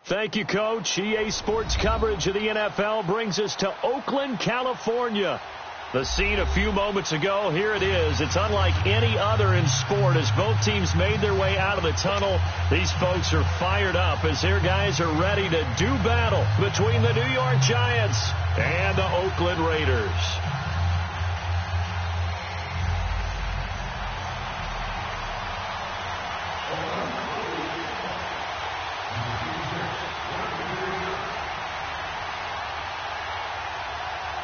Thank you, Coach. EA Sports coverage of the NFL brings us to Oakland, California. The scene a few moments ago, here it is. It's unlike any other in sport as both teams made their way out of the tunnel. These folks are fired up as their guys are ready to do battle between the New York Giants and the Oakland Raiders.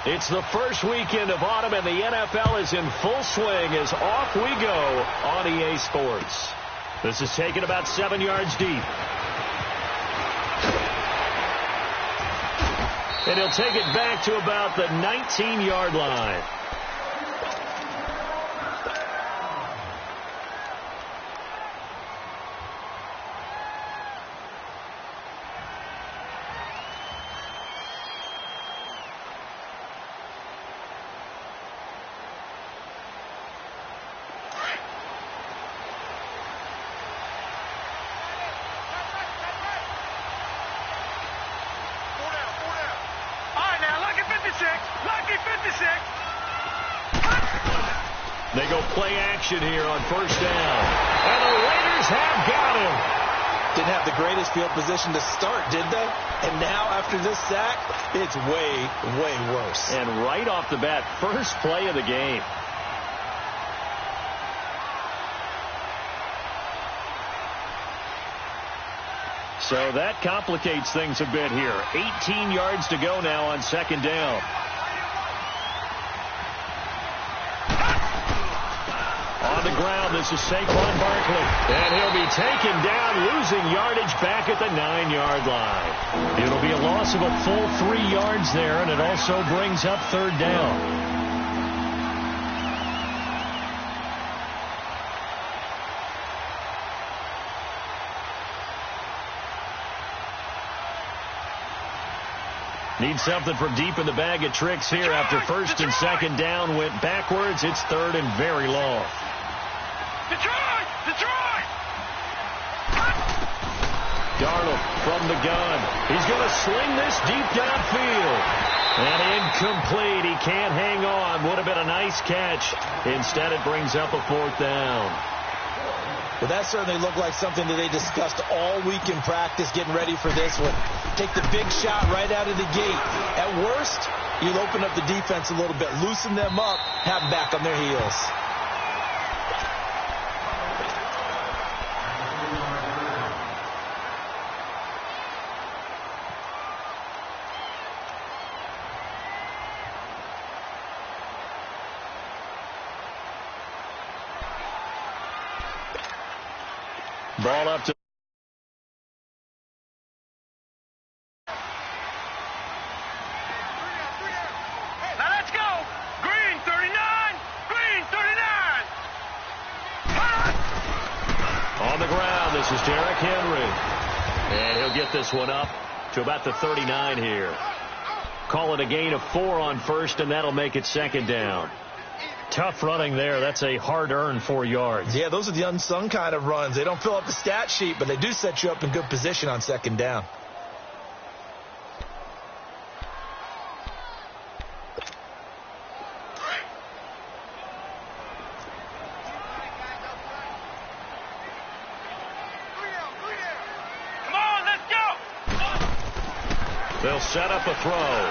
It's the first weekend of autumn, and the NFL is in full swing as off we go on EA Sports. This is taken about 7 yards deep. And he'll take it back to about the 19-yard line. They go play action here on first down. And the Raiders have got him. Didn't have the greatest field position to start, did they? And now after this sack, it's way, way worse. And right off the bat, first play of the game. So that complicates things a bit here. 18 yards to go now on second down. On the ground, this is Saquon Barkley. And he'll be taken down, losing yardage back at the 9-yard line. It'll be a loss of a full 3 yards there, and it also brings up third down. Need something from deep in the bag of tricks here after first and second down went backwards. It's third and very long. Detroit! Darnold from the gun. He's going to sling this deep downfield. And incomplete. He can't hang on. Would have been a nice catch. Instead, it brings up a fourth down. Well, that certainly looked like something that they discussed all week in practice, getting ready for this one. Take the big shot right out of the gate. At worst, you'll open up the defense a little bit, loosen them up, have them back on their heels. Ball up to now let's go. Green 39. On the ground, this is Derrick Henry. And he'll get this one up to about the 39 here. Call it a gain of 4 on first, and that'll make it second down. Tough running there. That's a hard-earned 4 yards. Yeah, those are the unsung kind of runs. They don't fill up the stat sheet, but they do set you up in good position on second down. Come on, let's go. They'll set up a throw.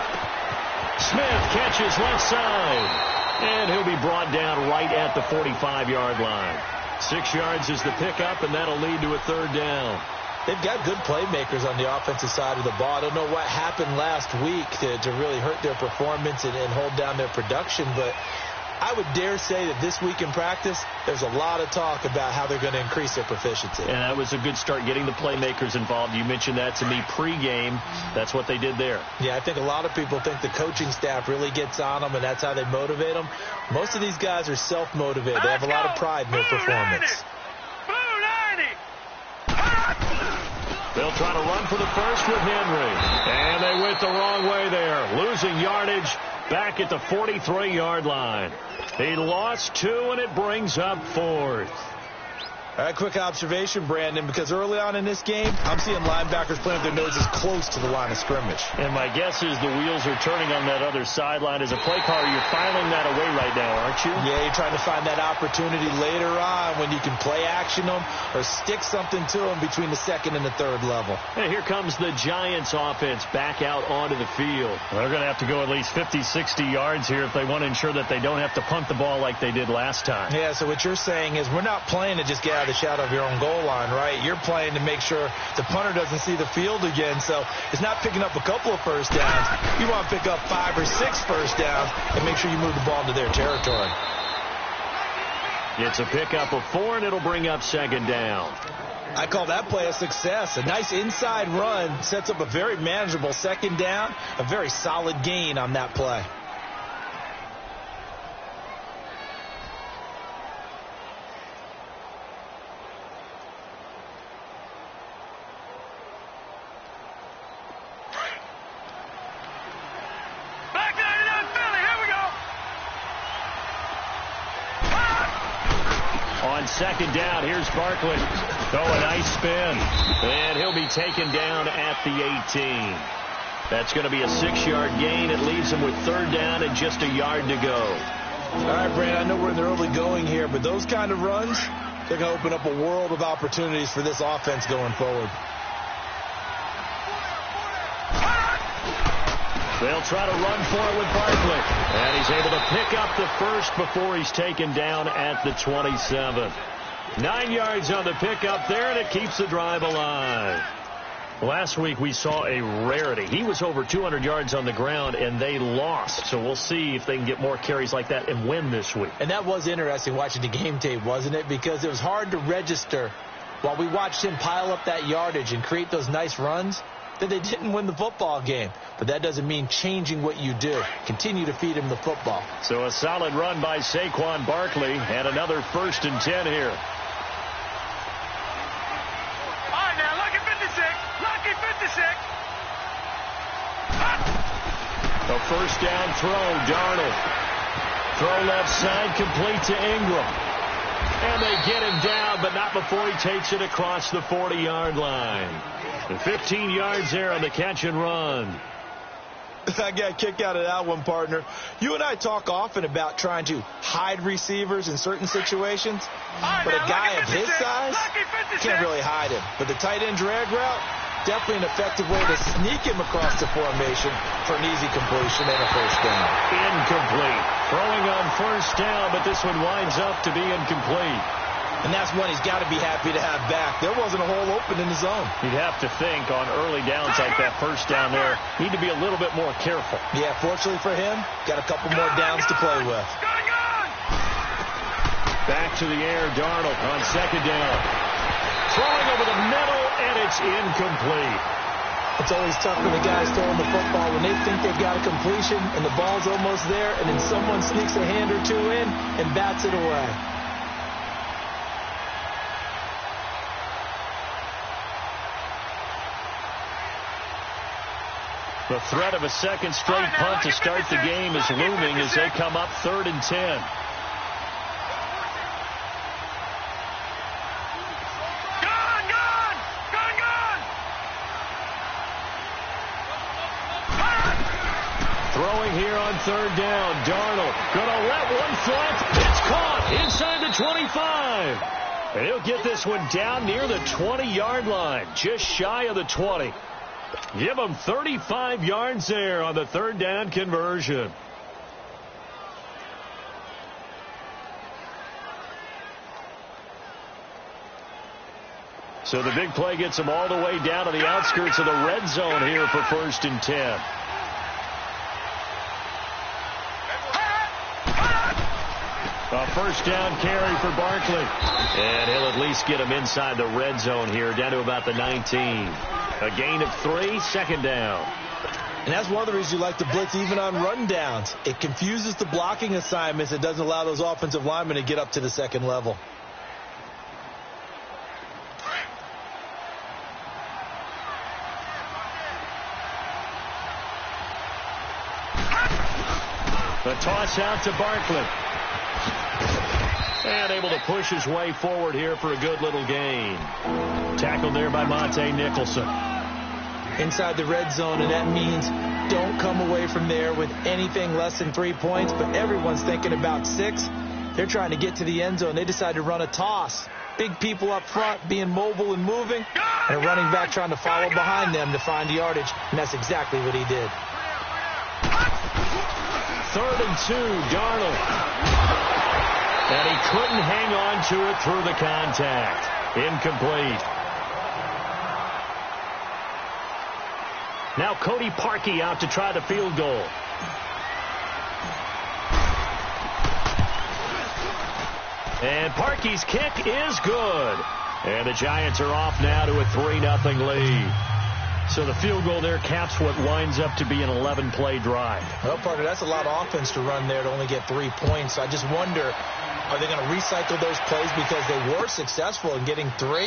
Smith catches left side. And he'll be brought down right at the 45-yard line. 6 yards is the pickup, and that'll lead to a third down. They've got good playmakers on the offensive side of the ball. I don't know what happened last week to really hurt their performance and hold down their production, but I would dare say that this week in practice, there's a lot of talk about how they're going to increase their proficiency. And that was a good start, getting the playmakers involved. You mentioned that to me pregame. That's what they did there. Yeah, I think a lot of people think the coaching staff really gets on them, and that's how they motivate them. Most of these guys are self-motivated. They have a lot of pride in their performance. Blue 90. They'll try to run for the first with Henry. And they went the wrong way there, losing yardage back at the 43-yard line. He lost 2, and it brings up 4th. All right, quick observation, Brandon, because early on in this game, I'm seeing linebackers playing with their noses close to the line of scrimmage. And my guess is the wheels are turning on that other sideline. As a play caller, you're filing that away right now, aren't you? Yeah, you're trying to find that opportunity later on when you can play action them or stick something to them between the second and the third level. And here comes the Giants offense back out onto the field. Well, they're going to have to go at least 50, 60 yards here if they want to ensure that they don't have to punt the ball like they did last time. Yeah, so what you're saying is we're not playing to just get out of the shadow of your own goal line, right? You're playing to make sure the punter doesn't see the field again. So it's not picking up a couple of first downs. You want to pick up 5 or 6 first downs and make sure you move the ball into their territory. It's a pickup of 4, and it'll bring up second down. I call that play a success. A nice inside run sets up a very manageable second down, a very solid gain on that play. On second down, here's Barkley. Oh, a nice spin. And he'll be taken down at the 18. That's going to be a 6-yard gain. It leaves him with third down and just a yard to go. All right, Brandon, I know we're in the early going here, but those kind of runs, they're going to open up a world of opportunities for this offense going forward. They'll try to run for it with Barkley. And he's able to pick up the first before he's taken down at the 27. 9 yards on the pickup there, and it keeps the drive alive. Last week we saw a rarity. He was over 200 yards on the ground, and they lost. So we'll see if they can get more carries like that and win this week. And that was interesting watching the game tape, wasn't it? Because it was hard to register while we watched him pile up that yardage and create those nice runs that they didn't win the football game. But that doesn't mean changing what you do. Continue to feed him the football. So a solid run by Saquon Barkley and another 1st and 10 here. All right, now, lucky 56. Lucky 56. A first down throw, Darnold. Throw left side, complete to Ingram. And they get him down, but not before he takes it across the 40-yard line. And 15 yards there on the catch and run. I got a kick out of that one, partner. You and I talk often about trying to hide receivers in certain situations, but a guy of his size can't really hide him. But the tight end drag route, definitely an effective way to sneak him across the formation for an easy completion and a first down. Incomplete. Throwing on first down, but this one winds up to be incomplete. And that's one he's got to be happy to have back. There wasn't a hole open in the zone. You'd have to think on early downs like that first down there, need to be a little bit more careful. Yeah, fortunately for him, got a couple more downs to play with. Back to the air, Darnold on second down. Throwing over the middle, and it's incomplete. It's always tough for the guys throwing the football when they think they've got a completion and the ball's almost there, and then someone sneaks a hand or two in and bats it away. The threat of a second straight punt to start the game is looming as they come up 3rd and 10. Throwing here on 3rd down. Darnold gonna let one flip. It's caught inside the 25. And he'll get this one down near the 20-yard line, just shy of the 20. Give him 35 yards there on the 3rd down conversion. So the big play gets them all the way down to the outskirts of the red zone here for 1st and 10. A first down carry for Barkley. And he'll at least get him inside the red zone here, down to about the 19. A gain of 3, second down. And that's one of the reasons you like to blitz even on run downs. It confuses the blocking assignments. It doesn't allow those offensive linemen to get up to the second level. The toss out to Barkley. And able to push his way forward here for a good little gain. Tackled there by Monte Nicholson. Inside the red zone, and that means don't come away from there with anything less than 3 points, but everyone's thinking about 6. They're trying to get to the end zone. They decide to run a toss. Big people up front being mobile and moving, and a running back trying to follow behind them to find the yardage, and that's exactly what he did. 3rd and 2, Darnold. And he couldn't hang on to it through the contact. Incomplete. Now Cody Parkey out to try the field goal. And Parkey's kick is good. And the Giants are off now to a 3-0 lead. So the field goal there caps what winds up to be an 11-play drive. Well, partner, that's a lot of offense to run there to only get 3 points. I just wonder, are they going to recycle those plays because they were successful in getting 3?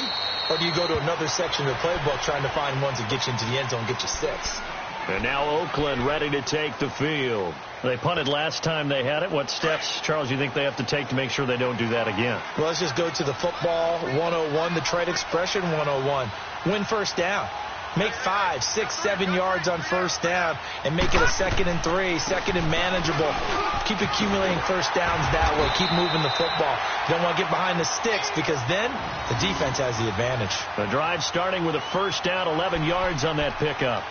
Or do you go to another section of the playbook trying to find ones that get you into the end zone and get you 6? And now Oakland ready to take the field. They punted last time they had it. What steps, Charles, you think they have to take to make sure they don't do that again? Well, let's just go to the football 101, the trade expression 101. Win first down. Make 5, 6, 7 yards on first down and make it a 2nd and 3, 2nd and manageable. Keep accumulating first downs that way. Keep moving the football. You don't want to get behind the sticks because then the defense has the advantage. The drive starting with a first down, 11 yards on that pickup.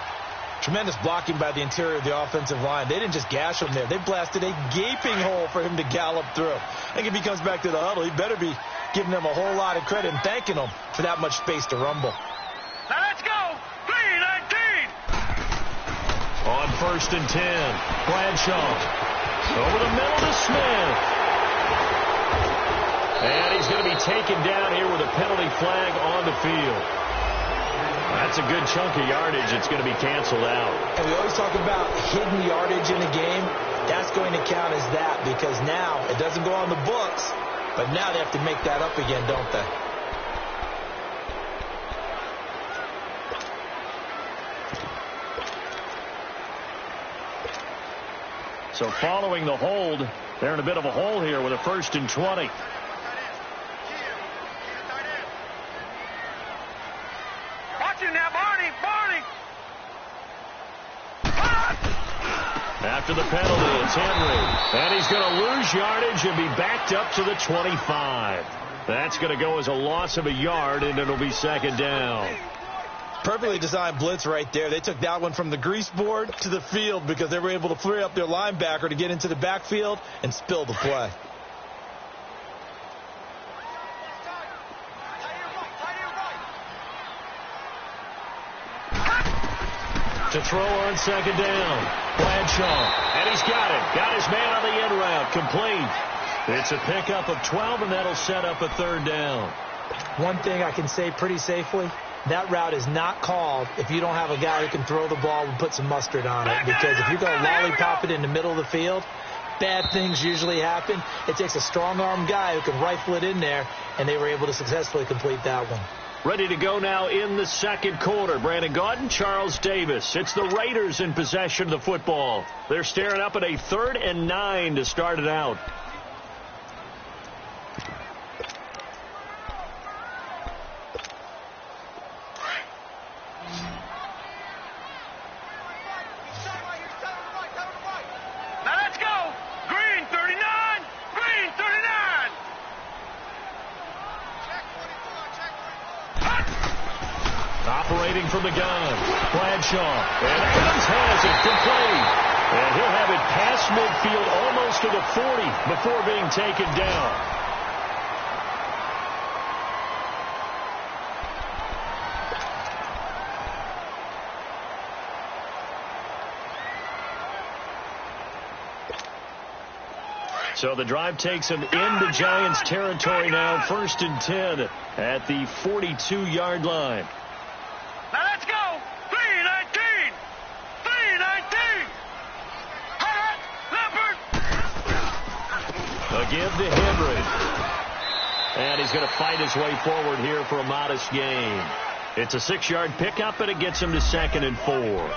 Tremendous blocking by the interior of the offensive line. They didn't just gash him there. They blasted a gaping hole for him to gallop through. I think if he comes back to the huddle, he better be giving them a whole lot of credit and thanking them for that much space to rumble. Now let's go. 3-19. On 1st and 10, Bradshaw. Over the middle to Smith. And he's going to be taken down here with a penalty flag on the field. That's a good chunk of yardage. It's going to be canceled out. And we always talk about hidden yardage in the game. That's going to count as that because now it doesn't go on the books, but now they have to make that up again, don't they? So following the hold, they're in a bit of a hole here with a 1st and 20. Now, Barney. After the penalty, it's Henry. And he's going to lose yardage and be backed up to the 25. That's going to go as a loss of a yard, and it'll be 2nd down. Perfectly designed blitz right there. They took that one from the grease board to the field because they were able to free up their linebacker to get into the backfield and spill the play. To throw on 2nd down. Bradshaw. And he's got it. Got his man on the end route. Complete. It's a pickup of 12, and that'll set up a 3rd down. One thing I can say pretty safely, that route is not called if you don't have a guy who can throw the ball and put some mustard on it. Because if you're going to lollipop it in the middle of the field, bad things usually happen. It takes a strong-arm guy who can rifle it in there, and they were able to successfully complete that one. Ready to go now in the 2nd quarter. Brandon Gaudin, Charles Davis. It's the Raiders in possession of the football. They're staring up at a 3rd and 9 to start it out. Now let's go. Green 39. Green 39. Operating from the gun, Bradshaw, and Adams has it complete. And he'll have it past midfield almost to the 40 before being taken down. So the drive takes him into Giants territory now, 1st and 10 at the 42-yard line. Now let's go. 3-19. 3-19. Leopard. A give to Henry. And he's going to fight his way forward here for a modest gain. It's a 6-yard pickup, and it gets him to 2nd and 4.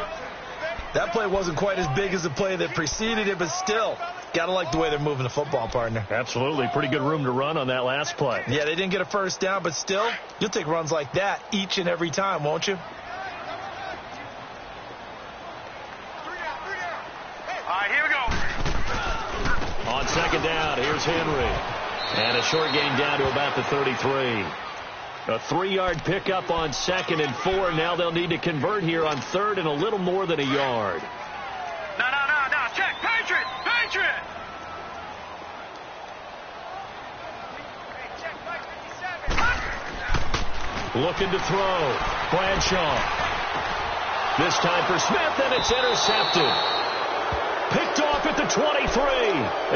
That play wasn't quite as big as the play that preceded it, but still, Got to like the way they're moving the football, partner. Absolutely. Pretty good room to run on that last play. Yeah, they didn't get a first down, but still, you'll take runs like that each and every time, won't you? All right, here we go. On second down, here's Henry. And a short gain down to about the 33. A 3-yard pickup on 2nd and 4. Now they'll need to convert here on 3rd and a little more than a yard. No. Check. Patriot. Looking to throw. Bradshaw. This time for Smith, and it's intercepted. Picked off at the 23.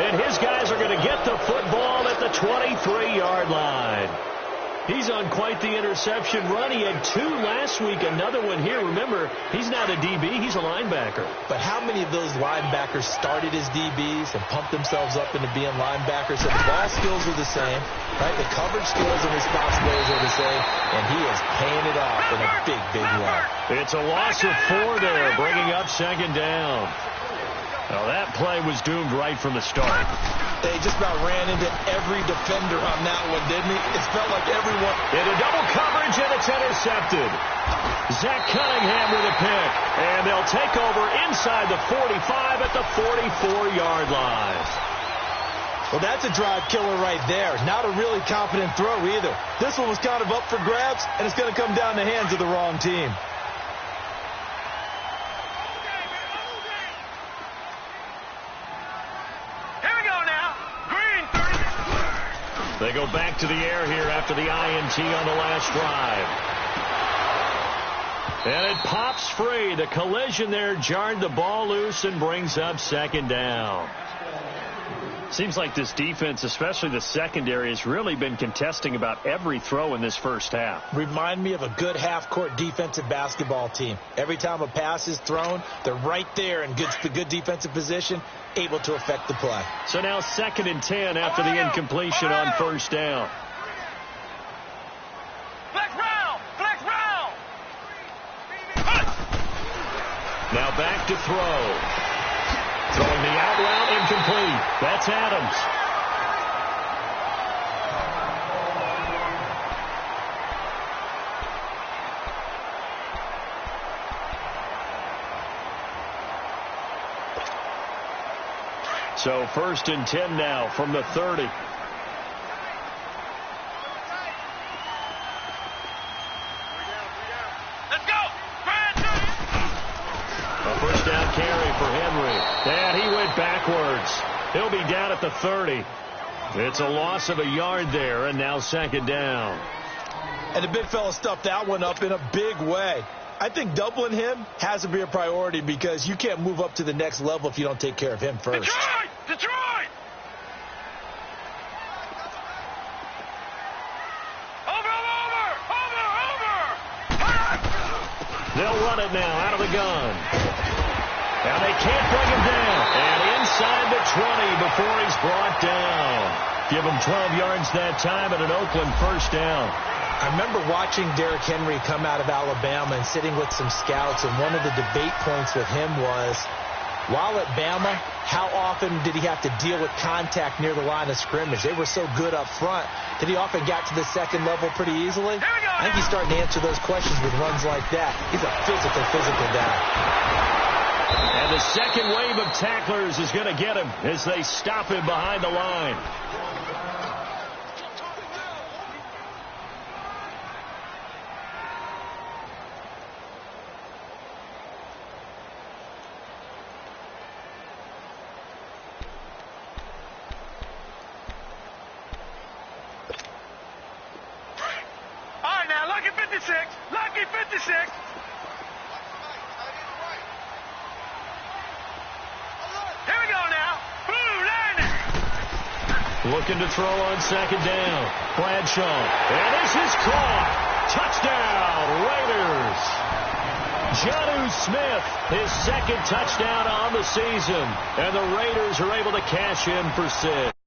And his guys are going to get the football at the 23-yard line. He's on quite the interception run. He had 2 last week, another one here. Remember, he's not a DB, he's a linebacker. But how many of those linebackers started as DBs and pumped themselves up into being linebackers? So the ball skills are the same, right? The coverage skills and responsibilities are the same, and he is paying it off in a big way. It's a loss of 4 there, bringing up 2nd down. Well, that play was doomed right from the start. They just about ran into every defender on that one, didn't he? It felt like everyone. Into double coverage, and it's intercepted. Zach Cunningham with a pick. And they'll take over inside the 45 at the 44-yard line. Well, that's a drive killer right there. Not a really confident throw either. This one was kind of up for grabs, and it's going to come down the hands of the wrong team. They go back to the air here after the INT on the last drive. And it pops free. The collision there jarred the ball loose and brings up 2nd down. Seems like this defense, especially the secondary, has really been contesting about every throw in this first half. Remind me of a good half-court defensive basketball team. Every time a pass is thrown, they're right there in good defensive position, able to affect the play. So now 2nd and 10 after the incompletion on 1st down. Flex round. Now back to throw. Throwing the out route, incomplete. That's Adams. So 1st and 10 now from the 30. Let's go. A 1st down carry for Henry. And he went backwards. He'll be down at the 30. It's a loss of a yard there, and now 2nd down. And the big fella stuffed that one up in a big way. I think doubling him has to be a priority because you can't move up to the next level if you don't take care of him first. Detroit! Over! They'll run it now out of the gun. Now they can't bring him down. And inside the 20 before he's brought down. Give him 12 yards that time and an Oakland 1st down. I remember watching Derrick Henry come out of Alabama and sitting with some scouts, and one of the debate points with him was, while at Bama, how often did he have to deal with contact near the line of scrimmage? They were so good up front that he often got to the 2nd level pretty easily. I think he's starting to answer those questions with runs like that. He's a physical guy. And the 2nd wave of tacklers is going to get him as they stop him behind the line. Lucky 56. Here we go now. Looking to throw on 2nd down. Bradshaw. And this is caught. Touchdown, Raiders. Jonnu Smith, his 2nd touchdown on the season. And the Raiders are able to cash in for 6.